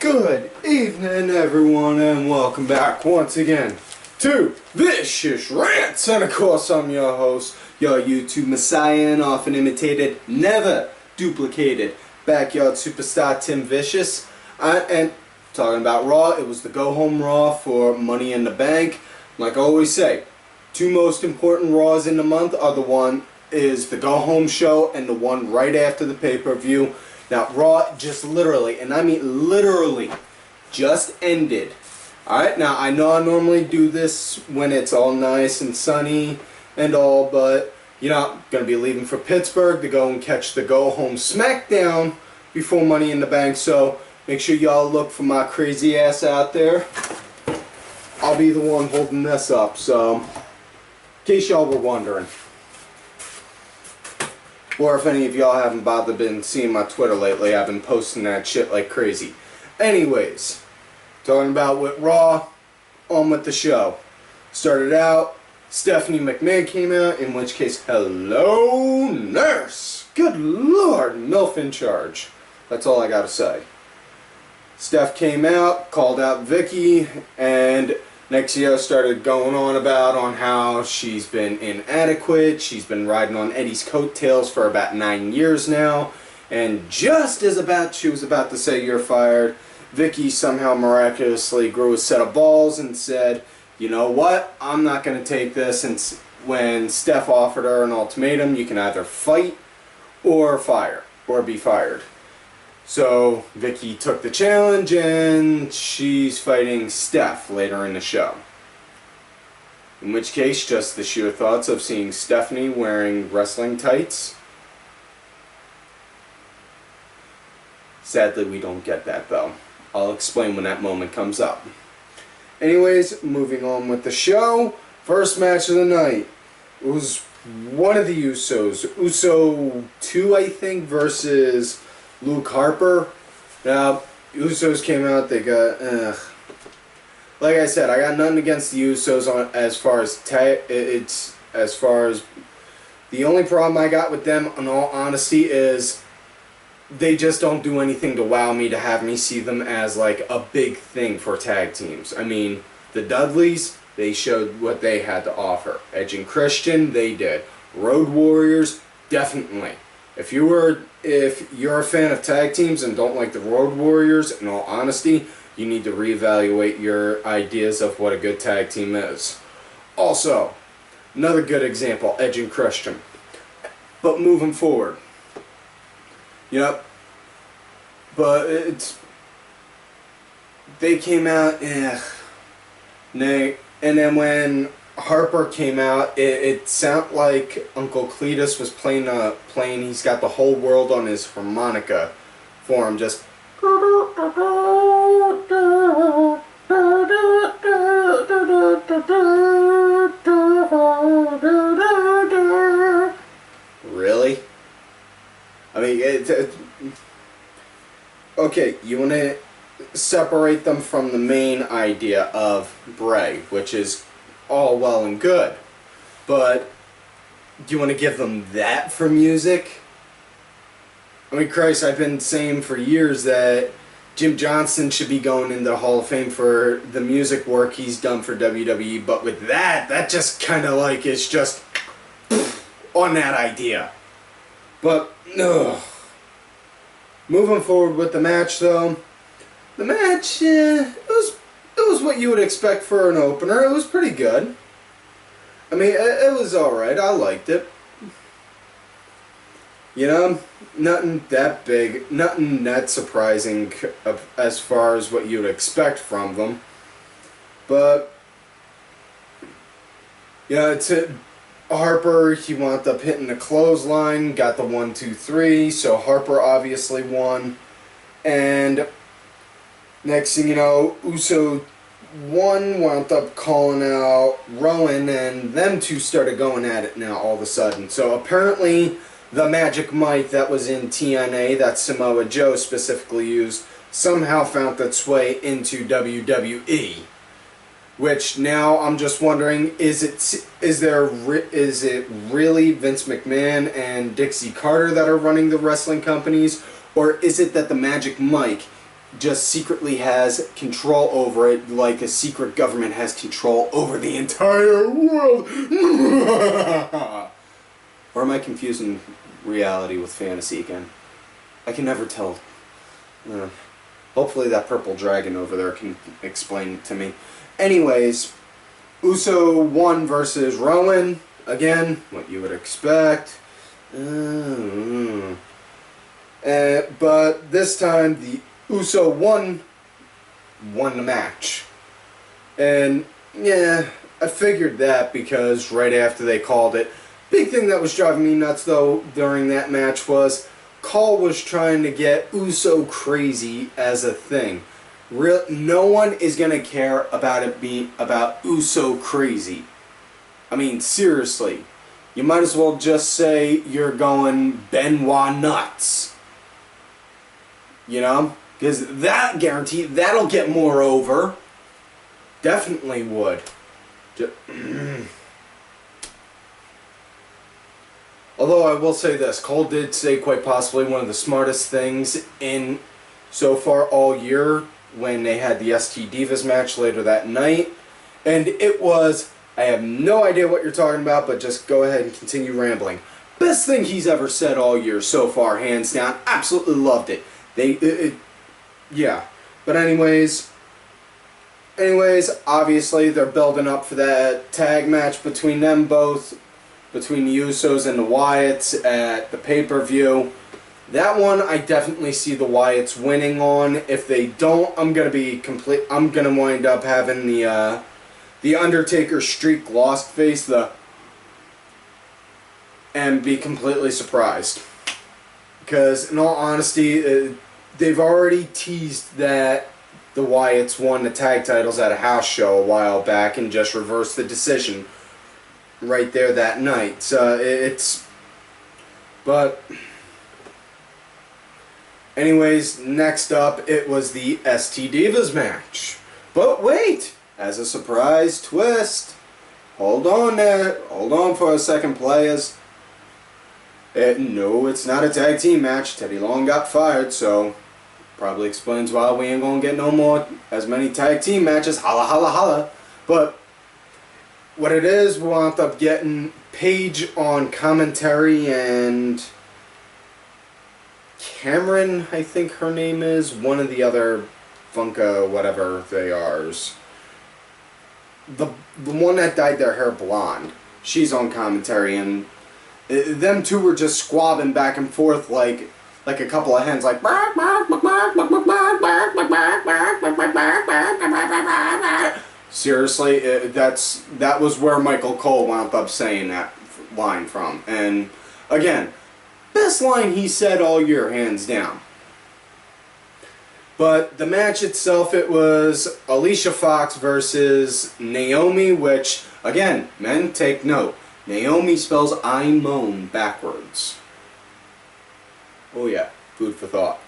Good evening, everyone, and welcome back once again to Vicious Rants. And of course, I'm your host, your YouTube messiah, and often imitated, never duplicated, backyard superstar Tim Vicious. And talking about Raw, it was the go-home Raw for Money in the Bank. Like I always say, two most important Raws in the month are the one is the go-home show and the one right after the pay-per-view. Now, Raw just literally, and I mean literally, just ended. Alright, now I know I normally do this when it's all nice and sunny and all, but, you know, I'm going to be leaving for Pittsburgh to go and catch the go-home SmackDown before Money in the Bank, so make sure y'all look for my crazy ass out there. I'll be the one holding this up, so, in case y'all were wondering. Or if any of y'all haven't bothered been seeing my Twitter lately, I've been posting that shit like crazy. Anyways, talking about with Raw, on with the show. Started out, Stephanie McMahon came out, in which case, hello, nurse. Good lord, MILF in charge. That's all I gotta say. Steph came out, called out Vicky, and next year started going on how she's been inadequate. She's been riding on Eddie's coattails for about 9 years now. And just as she was about to say you're fired, Vicky somehow miraculously grew a set of balls and said, you know what, I'm not going to take this. And when Steph offered her an ultimatum, you can either fight or be fired. So Vicky took the challenge and she's fighting Steph later in the show. In which case, just the sheer thoughts of seeing Stephanie wearing wrestling tights. Sadly, we don't get that though. I'll explain when that moment comes up. Anyways, moving on with the show. First match of the night. It was one of the Usos. Uso 2, I think, versus Luke Harper. Now, Usos came out, they got, like I said, I got nothing against the Usos as far as the only problem I got with them, in all honesty, is they just don't do anything to wow me to have me see them as like a big thing for tag teams. I mean, the Dudleys, they showed what they had to offer. Edge and Christian, they did. Road Warriors, definitely. If you're a fan of tag teams and don't like the Road Warriors, in all honesty, you need to reevaluate your ideas of what a good tag team is. Also, another good example, Edge and Christian. But moving forward, yep. But they came out, and then when Harper came out, it sounded like Uncle Cletus was playing, he's got the whole world on his harmonica for him, just really? I mean, okay, you want to separate them from the main idea of Bray, which is all well and good, but do you want to give them that for music? I mean, Christ, I've been saying for years that Jim Johnston should be going into the Hall of Fame for the music work he's done for WWE, but with that just kind of like is just on that idea. But, ugh. Moving forward with the match, though, the match, it was what you would expect for an opener. It was pretty good. I mean, it was alright. I liked it. You know, nothing that big, nothing that surprising as far as what you would expect from them. But, you know, Harper, he wound up hitting the clothesline, got the 1, 2, 3, so Harper obviously won. And next thing you know, Uso 1 wound up calling out Rowan, and them two started going at it now all of a sudden. So apparently the magic mic that was in TNA, that Samoa Joe specifically used, somehow found its way into WWE. Which now I'm just wondering, is it really Vince McMahon and Dixie Carter that are running the wrestling companies, or is it that the Magic Mike just secretly has control over it, like a secret government has control over the entire world. Or am I confusing reality with fantasy again? I can never tell. Hopefully that purple dragon over there can explain it to me. Anyways, Uso 1 versus Rowan. Again, what you would expect. But this time, the Uso won the match. And, yeah, I figured that because right after they called it. Big thing that was driving me nuts, though, during that match was Cole was trying to get Uso crazy as a thing. No one is going to care about it being about Uso crazy. I mean, seriously. You might as well just say you're going Benoit nuts. You know? Because that guaranteed, that'll get more over. Definitely would. Although I will say this, Cole did say quite possibly one of the smartest things in so far all year when they had the ST Divas match later that night. And it was, I have no idea what you're talking about, but just go ahead and continue rambling. Best thing he's ever said all year so far, hands down. Absolutely loved it. Yeah. But anyways, obviously they're building up for that tag match between them both, between the Usos and the Wyatts at the pay-per-view. That one I definitely see the Wyatts winning on. If they don't, I'm gonna wind up having the Undertaker streak lost face and be completely surprised. Because in all honesty, they've already teased that the Wyatts won the tag titles at a house show a while back and just reversed the decision right there that night. So but anyways, next up it was the ST Divas match. But wait, as a surprise twist, hold on for a second, players. No, it's not a tag team match. Teddy Long got fired, so probably explains why we ain't gonna get no more as many tag team matches. Holla, holla, holla. But what it is, we'll end up getting Paige on commentary and Cameron, I think her name is, one of the other Funka whatever they are. The one that dyed their hair blonde. She's on commentary, and them two were just squabbing back and forth like a couple of hens, like seriously, that was where Michael Cole wound up saying that line from. And again, best line he said all year, hands down. But the match itself, it was Alicia Fox versus Naomi, which, again, men, take note. Naomi spells I moan backwards. Oh yeah, food for thought.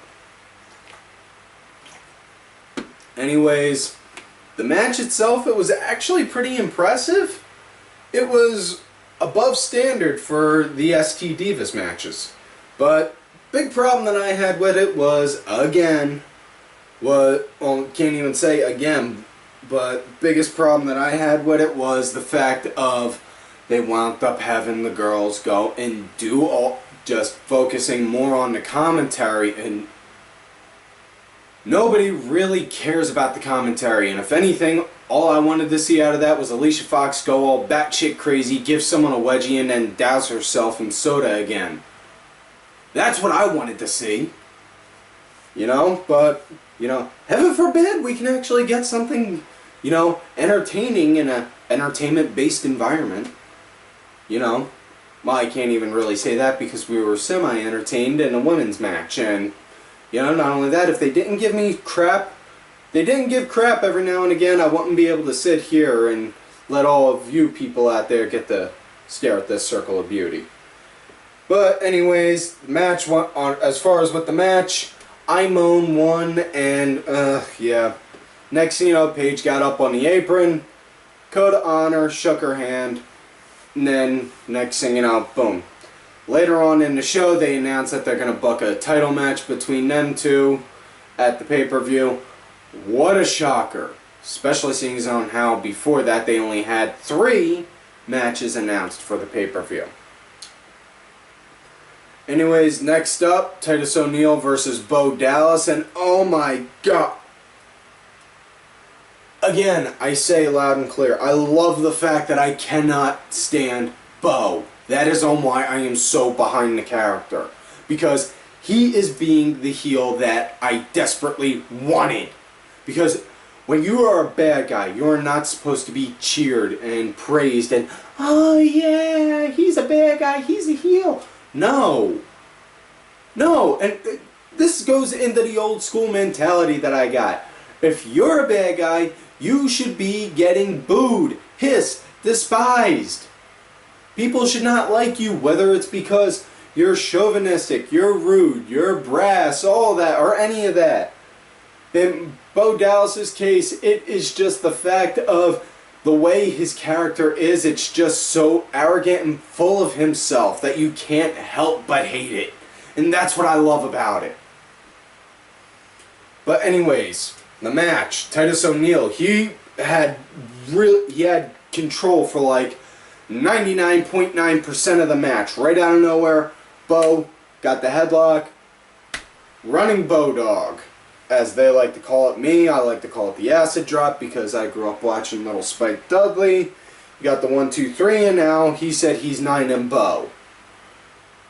Anyways, the match itself, it was actually pretty impressive. It was above standard for the ST Divas matches. But big problem that I had with it was, again, can't even say again, but biggest problem that I had with it was the fact of they wound up having the girls go and do all, just focusing more on the commentary, and nobody really cares about the commentary. And if anything, all I wanted to see out of that was Alicia Fox go all batshit crazy, give someone a wedgie, and then douse herself in soda again. That's what I wanted to see. You know, but, you know, heaven forbid we can actually get something, you know, entertaining in a entertainment-based environment. You know, well, I can't even really say that because we were semi-entertained in a women's match. And, you know, not only that, if they didn't give me crap, they didn't give crap every now and again, I wouldn't be able to sit here and let all of you people out there get to stare at this circle of beauty. But anyways, the match went on. As far as with the match, Imone won, and yeah. Next thing you know, Paige got up on the apron, code of honor, shook her hand, and then next thing you know, boom. Later on in the show, they announced that they're gonna book a title match between them two, at the pay-per-view. What a shocker. Especially seeing as on how before that they only had 3 matches announced for the pay-per-view. Anyways, next up, Titus O'Neil versus Bo Dallas, and oh my god. Again, I say loud and clear, I love the fact that I cannot stand Bo. That is on why I am so behind the character. Because he is being the heel that I desperately wanted. Because when you are a bad guy, you're not supposed to be cheered and praised and, oh yeah, he's a bad guy, he's a heel. No. No, and this goes into the old school mentality that I got. If you're a bad guy, you should be getting booed, hissed, despised. People should not like you, whether it's because you're chauvinistic, you're rude, you're brass, all that, or any of that. In Bo Dallas's case, it is just the fact of the way his character is. It's just so arrogant and full of himself that you can't help but hate it. And that's what I love about it. But anyways, the match, Titus O'Neil, he had control for like 99.9% of the match. Right out of nowhere, Bo got the headlock. Running Bo Dog, as they like to call it. Me, I like to call it the acid drop because I grew up watching Little Spike Dudley. You got the 1, 2, 3, and now he said he's 9 and Bo.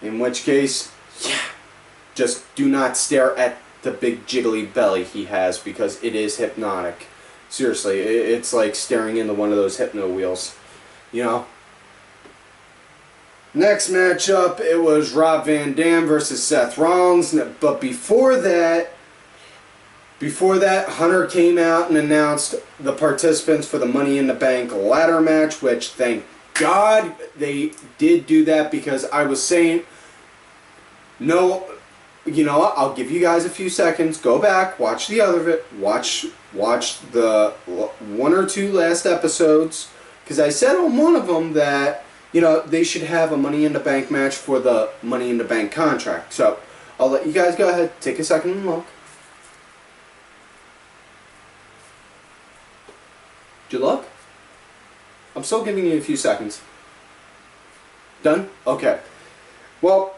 In which case, yeah, just do not stare at the big jiggly belly he has because it is hypnotic. Seriously, it's like staring into one of those hypno wheels. You know? Next matchup, it was Rob Van Dam versus Seth Rollins. But before that, Hunter came out and announced the participants for the Money in the Bank ladder match, which thank God they did do that because I was saying, no, you know what, I'll give you guys a few seconds, go back, watch the other watch the 1 or 2 last episodes, because I said on one of them that, you know, they should have a Money in the Bank match for the Money in the Bank contract. So, I'll let you guys go ahead, take a second and look. Did you look? I'm still giving you a few seconds. Done? Okay. Well,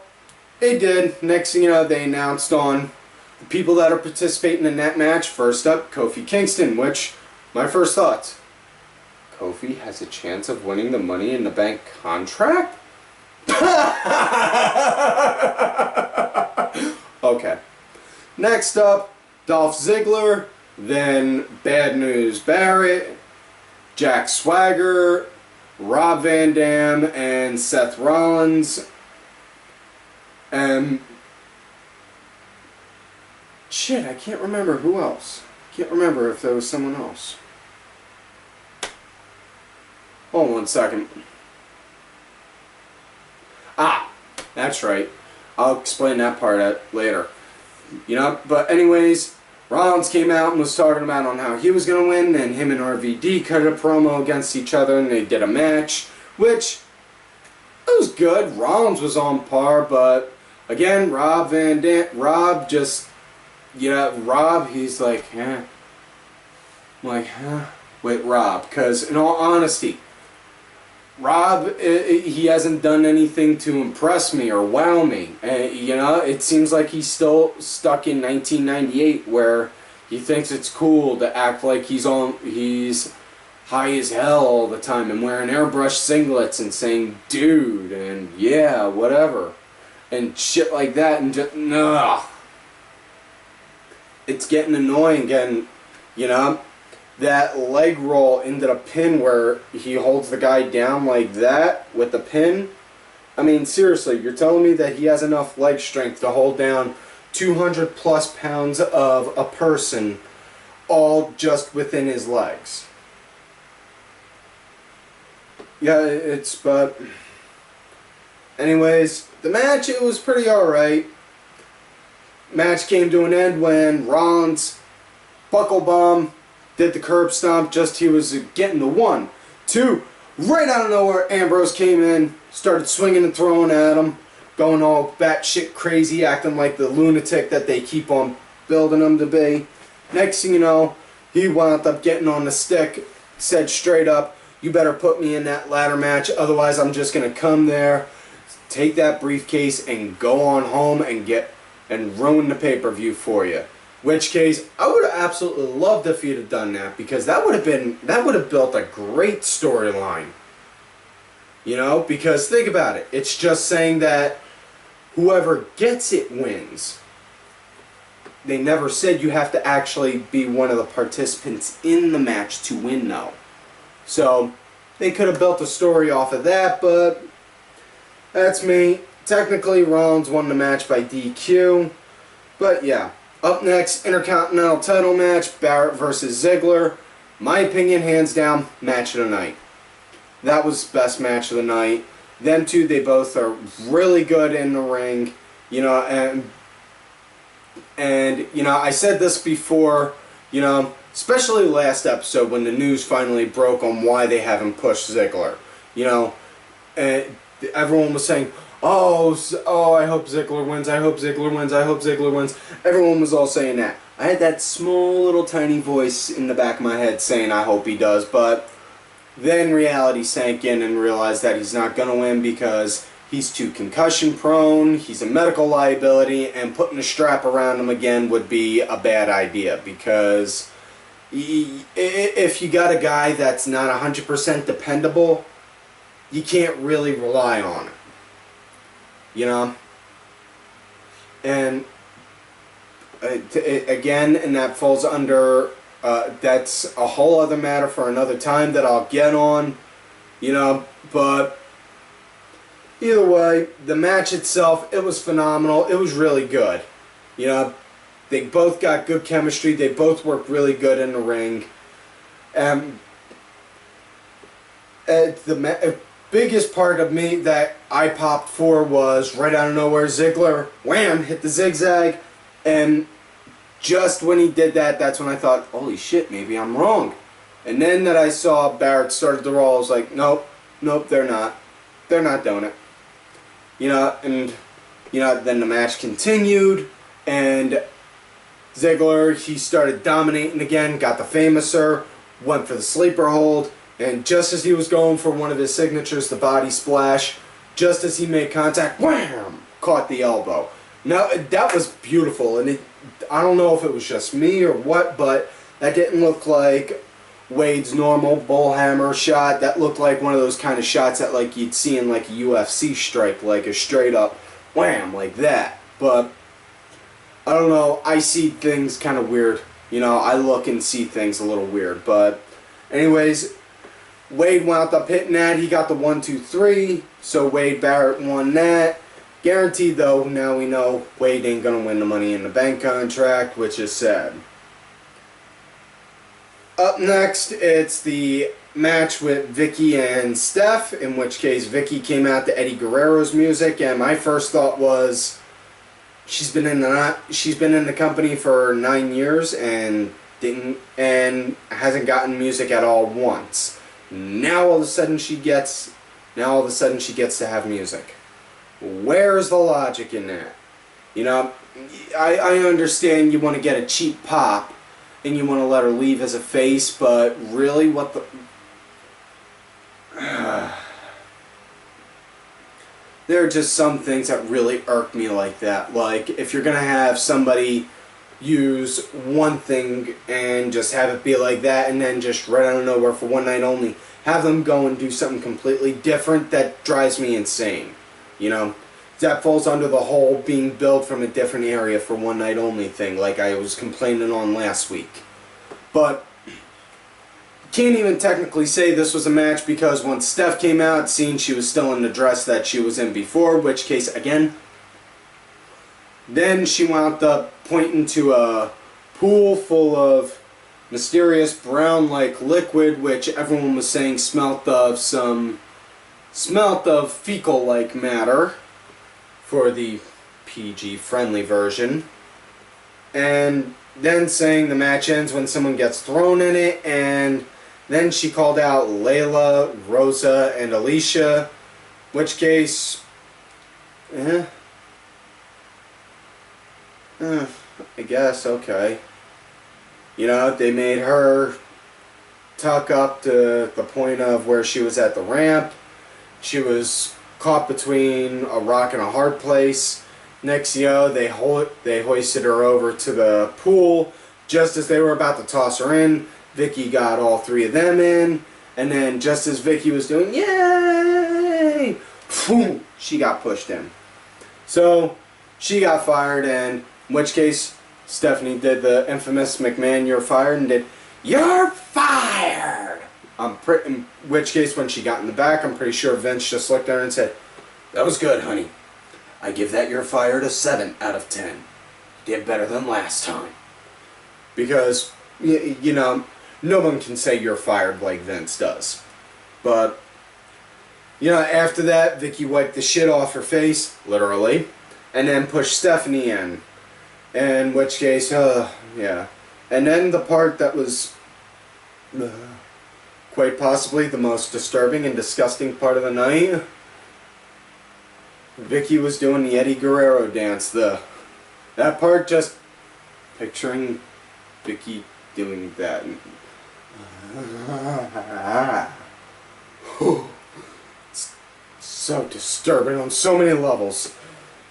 they did. Next thing you know, they announced on the people that are participating in that match. First up, Kofi Kingston, which, my first thoughts, Kofi has a chance of winning the Money in the Bank contract? Okay. Next up, Dolph Ziggler, then Bad News Barrett, Jack Swagger, Rob Van Dam, and Seth Rollins. And shit, I can't remember who else. Can't remember if there was someone else. Hold on 1 second. Ah, that's right. I'll explain that part later. You know, but anyways, Rollins came out and was talking about on how he was going to win, and him and RVD cut a promo against each other, and they did a match, which, it was good. Rollins was on par, but again, Rob, just, yeah, Rob, he's like, eh. I'm like, huh? Wait, Rob, because in all honesty, Rob, he hasn't done anything to impress me or wow me. You know, it seems like he's still stuck in 1998 where he thinks it's cool to act like he's high as hell all the time and wearing airbrush singlets and saying dude and yeah, whatever. And shit like that, and just, nah. It's getting annoying, and, you know, that leg roll into the pin where he holds the guy down like that with the pin. I mean, seriously, you're telling me that he has enough leg strength to hold down 200 plus pounds of a person all just within his legs. Yeah, but anyways, the match, it was pretty alright. Match came to an end when Rollins buckle bomb, did the curb stomp, just he was getting the 1, 2, right out of nowhere, Ambrose came in, started swinging and throwing at him, going all batshit crazy, acting like the lunatic that they keep on building him to be. Next thing you know, he wound up getting on the stick, said straight up, "You better put me in that ladder match, otherwise I'm just going to come there, take that briefcase, and go on home and ruin the pay-per-view for you." Which case, I would have absolutely loved if he'd have done that, because that would have built a great storyline. You know, because think about it. It's just saying that whoever gets it wins. They never said you have to actually be one of the participants in the match to win, though. So, they could have built a story off of that, but that's me. Technically, Rollins won the match by DQ. But yeah. Up next, Intercontinental title match, Barrett versus Ziggler. My opinion, hands down, match of the night. That was best match of the night. Them two, they both are really good in the ring. You know, and you know, I said this before, you know, especially last episode when the news finally broke on why they haven't pushed Ziggler. You know, and everyone was saying, oh, I hope Ziggler wins, I hope Ziggler wins, I hope Ziggler wins. Everyone was all saying that. I had that small little tiny voice in the back of my head saying I hope he does, but then reality sank in and realized that he's not going to win because he's too concussion prone, he's a medical liability, and putting a strap around him again would be a bad idea, because if you got a guy that's not 100% dependable, you can't really rely on it. You know? And again, and that falls under, that's a whole other matter for another time that I'll get on, you know, but either way, the match itself, it was phenomenal. It was really good. You know, they both got good chemistry. They both worked really good in the ring. The biggest part of me that I popped for was right out of nowhere, Ziggler, wham, hit the zigzag. And just when he did that, that's when I thought, holy shit, maybe I'm wrong. And then that I saw Barrett started to roll, I was like, nope, they're not. They're not doing it. You know, and, you know, then the match continued, and Ziggler, he started dominating again, got the famouser, went for the sleeper hold, and just as he was going for one of his signatures, the body splash, just as he made contact, wham, caught the elbow. Now, that was beautiful, and I don't know if it was just me or what, but that didn't look like Wade's normal bullhammer shot. That looked like one of those kind of shots that like you'd see in like a UFC strike, like a straight up wham, like that. But I don't know, I see things kind of weird. You know, I look and see things a little weird. But anyways, Wade wound up hitting that. He got the 1, 2, 3. So Wade Barrett won that. Guaranteed though, now we know Wade ain't gonna win the Money in the Bank contract, which is sad. Up next, it's the match with Vicky and Steph, in which case Vicky came out to Eddie Guerrero's music, and my first thought was, she's been in the company for 9 years and hasn't gotten music at all once. Now all of a sudden she gets to have music. Where's the logic in that? You know, I understand you want to get a cheap pop and you want to let her leave as a face, but really, what the... There are just some things that really irk me like that. Like, if you're going to have somebody use one thing and just have it be like that, and then just right out of nowhere for one night only, have them go and do something completely different, that drives me insane. You know? That falls under the whole being billed from a different area for one night only thing, like I was complaining on last week. But can't even technically say this was a match, because once Steph came out, it seemed she was still in the dress that she was in before, which case, again, then she wound up pointing to a pool full of mysterious brown-like liquid, which everyone was saying smelt of fecal-like matter, for the PG-friendly version, and then saying the match ends when someone gets thrown in it, and then she called out Layla, Rosa, and Alicia, which case, I guess, okay. You know, they made her tuck up to the point of where she was at the ramp. She was caught between a rock and a hard place. Next, you know, they hoisted her over to the pool. Just as they were about to toss her in, Vicky got all three of them in. And then just as Vicky was doing, yay! Boom, she got pushed in. So, she got fired, and in which case, Stephanie did the infamous McMahon, you're fired, and did, you're fired! In which case, when she got in the back, I'm pretty sure Vince just looked at her and said, that was good, honey. I give that you're fired a 7 out of 10. Did better than last time. Because, you know, no one can say you're fired like Vince does. But, you know, after that, Vicky wiped the shit off her face, literally, and then pushed Stephanie in. In which case, yeah. And then the part that was quite possibly the most disturbing and disgusting part of the night, Vicky was doing the Eddie Guerrero dance. That part, just picturing Vicky doing that. It's so disturbing on so many levels.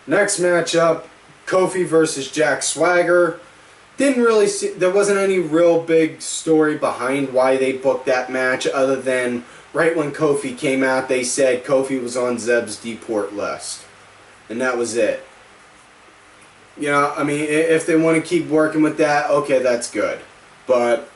Next matchup, Kofi versus Jack Swagger. Didn't really see, there wasn't any real big story behind why they booked that match other than right when Kofi came out they said Kofi was on Zeb's deport list. And that was it. You know, I mean, if they want to keep working with that, okay, that's good. But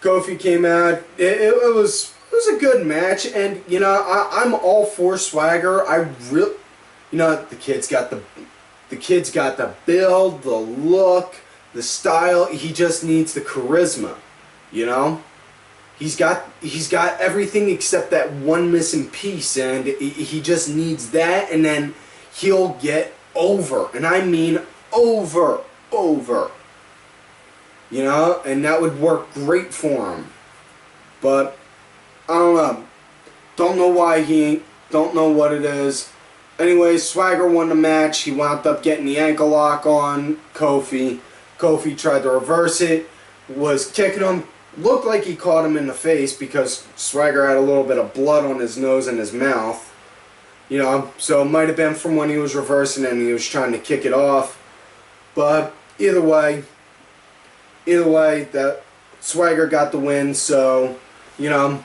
Kofi came out. It was a good match, and you know, I'm all for Swagger. You know, the kid's got the build, the look, the style. He just needs the charisma. You know, he's got everything except that one missing piece, and he just needs that, and then he'll get over, and I mean over. You know, and that would work great for him. But I don't know. Don't know why don't know what it is. Anyway, Swagger won the match. He wound up getting the ankle lock on Kofi. Kofi tried to reverse it, was kicking him. Looked like he caught him in the face because Swagger had a little bit of blood on his nose and his mouth. You know, so it might have been from when he was reversing and he was trying to kick it off. But either way, that Swagger got the win, so, you know,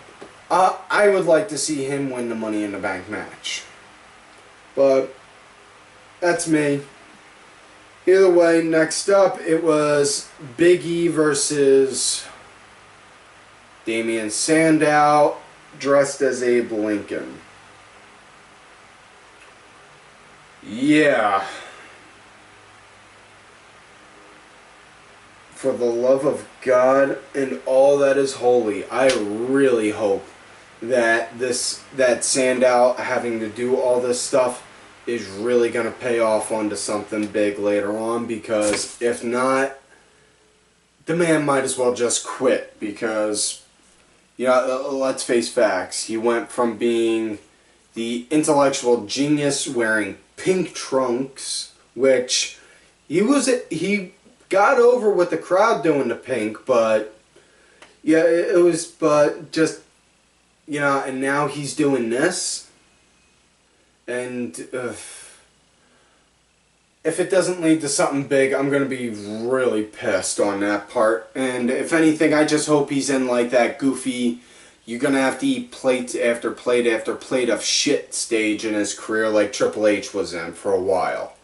I would like to see him win the Money in the Bank match. But that's me. Either way, next up, it was Big E versus Damian Sandow, dressed as Abe Lincoln. Yeah. For the love of God and all that is holy, I really hope that Sandow having to do all this stuff is really going to pay off onto something big later on, because if not, the man might as well just quit, because, you know, let's face facts. He went from being the intellectual genius wearing pink trunks, which he got over with the crowd doing the pink, but yeah, but just, you know, and now he's doing this, and if it doesn't lead to something big, I'm gonna be really pissed on that part. And if anything, I just hope he's in like that goofy, you're gonna have to eat plate after plate after plate of shit stage in his career like Triple H was in for a while.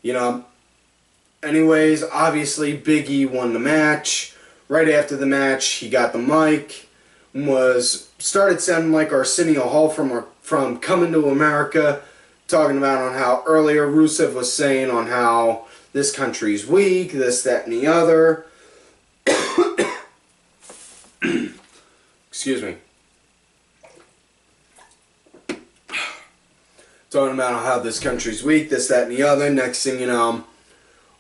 You know. Anyways, obviously Big E won the match. Right after the match, he got the mic, started sounding like Arsenio Hall from Coming to America, talking about on how earlier Rusev was saying on how this country's weak, this, that, and the other. Excuse me. Talking about how this country's weak, this, that, and the other. Next thing you know,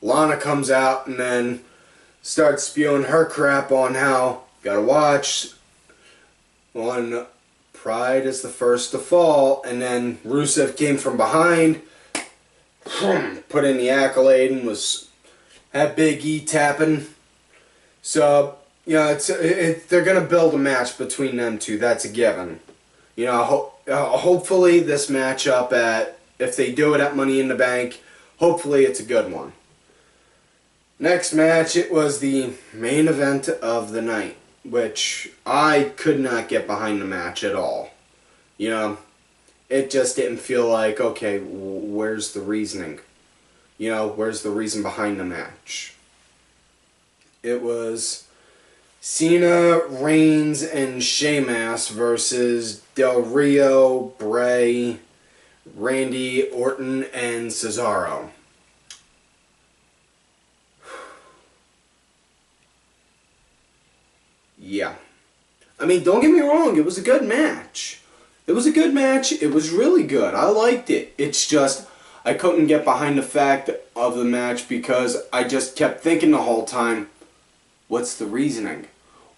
Lana comes out and then starts spewing her crap on how, gotta watch, on Pride is the first to fall, and then Rusev came from behind, put in the accolade and had Big E tapping. So, you know, they're going to build a match between them two. That's a given. You know, hopefully this matchup if they do it at Money in the Bank, hopefully it's a good one. Next match, it was the main event of the night, which I could not get behind the match at all. You know, it just didn't feel like, okay, where's the reasoning? You know, where's the reason behind the match? It was Cena, Reigns, and Sheamus versus Del Rio, Bray, Randy Orton, and Cesaro. Yeah. I mean, don't get me wrong, it was a good match. It was a good match. It was really good. I liked it. It's just, I couldn't get behind the fact of the match because I just kept thinking the whole time, what's the reasoning?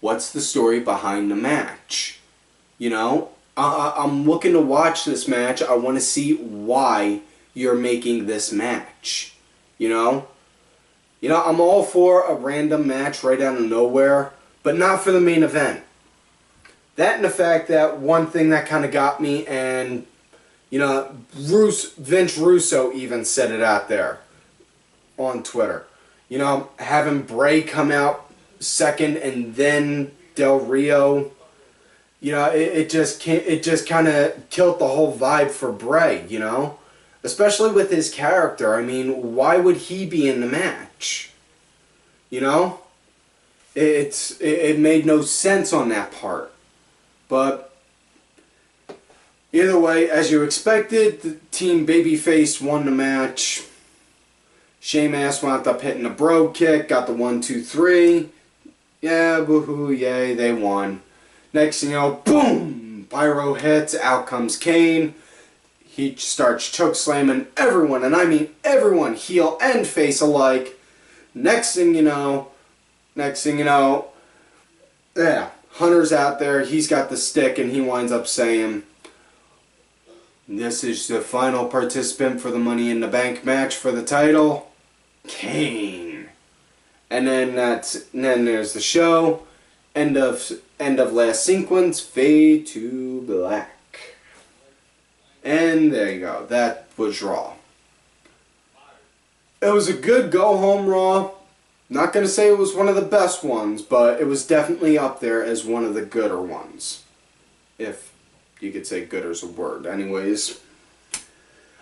What's the story behind the match? You know, I'm looking to watch this match. I want to see why you're making this match. You know, I'm all for a random match right out of nowhere, but not for the main event. That and the fact that one thing that kind of got me, and, you know, Vince Russo even said it out there on Twitter. You know, having Bray come out second and then Del Rio, you know, it just kind of killed the whole vibe for Bray, you know? Especially with his character. I mean, why would he be in the match? You know? It made no sense on that part. But either way, as you expected, the team Babyface won the match. Sheamus wound up hitting a bro kick, got the 1-2-3. Yeah, woohoo, yay, they won. Next thing you know, boom! Pyro hits, out comes Kane. He starts chokeslamming everyone, and I mean everyone, heel and face alike. Next thing you know, yeah. Hunter's out there, he's got the stick, and he winds up saying, this is the final participant for the Money in the Bank match for the title, Kane. And then there's the show, end of last sequence, fade to black. And there you go, that was Raw. It was a good go-home Raw. Not going to say it was one of the best ones, but it was definitely up there as one of the gooder ones. If you could say gooder's a word. Anyways,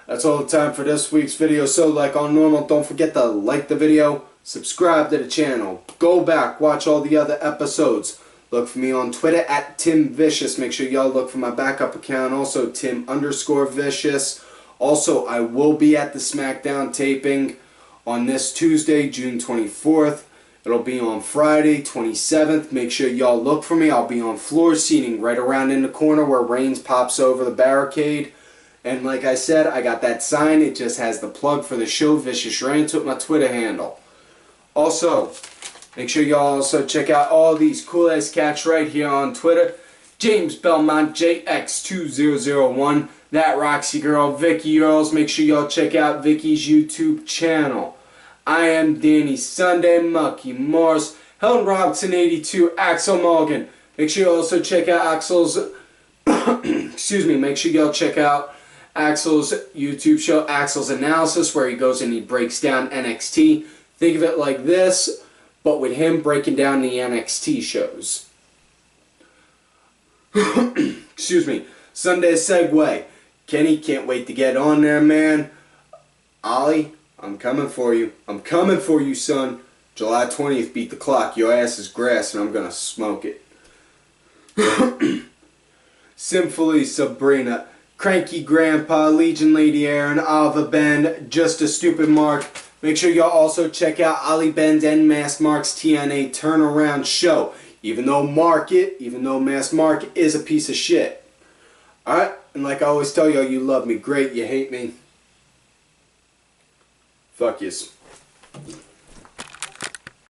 that's all the time for this week's video. So like on normal, don't forget to like the video, subscribe to the channel, go back, watch all the other episodes. Look for me on Twitter at TimVicious. Make sure y'all look for my backup account also, Tim_Vicious. Also, I will be at the SmackDown taping on this Tuesday, June 24th. It'll be on Friday, 27th. Make sure y'all look for me. I'll be on floor seating right around in the corner where Reigns pops over the barricade. And like I said, I got that sign. It just has the plug for the show, Vicious Rants, with my Twitter handle. Also, make sure y'all also check out all these cool-ass cats right here on Twitter. James Belmont, JX2001. That Roxy Girl, Vicky Earls. Make sure y'all check out Vicky's YouTube channel. I am Danny Sunday, Mucky Morris, Helen Robson 82, Axel Morgan. Make sure you also check out Axel's excuse me, make sure y'all check out Axel's YouTube show, Axel's Analysis, where he goes and he breaks down NXT. Think of it like this, but with him breaking down the NXT shows. Excuse me. Sunday segue. Kenny, can't wait to get on there, man. Ollie, I'm coming for you. I'm coming for you, son. July 20th, beat the clock. Your ass is grass, and I'm gonna smoke it. Sinfully Sabrina, Cranky Grandpa, Legion Lady Aaron, Alva Ben, Just a Stupid Mark. Make sure y'all also check out Ollie Ben's and Mass Mark's TNA Turnaround show. Even though Mass Mark is a piece of shit. Alright, and like I always tell y'all, you love me great, you hate me. Fuck yous.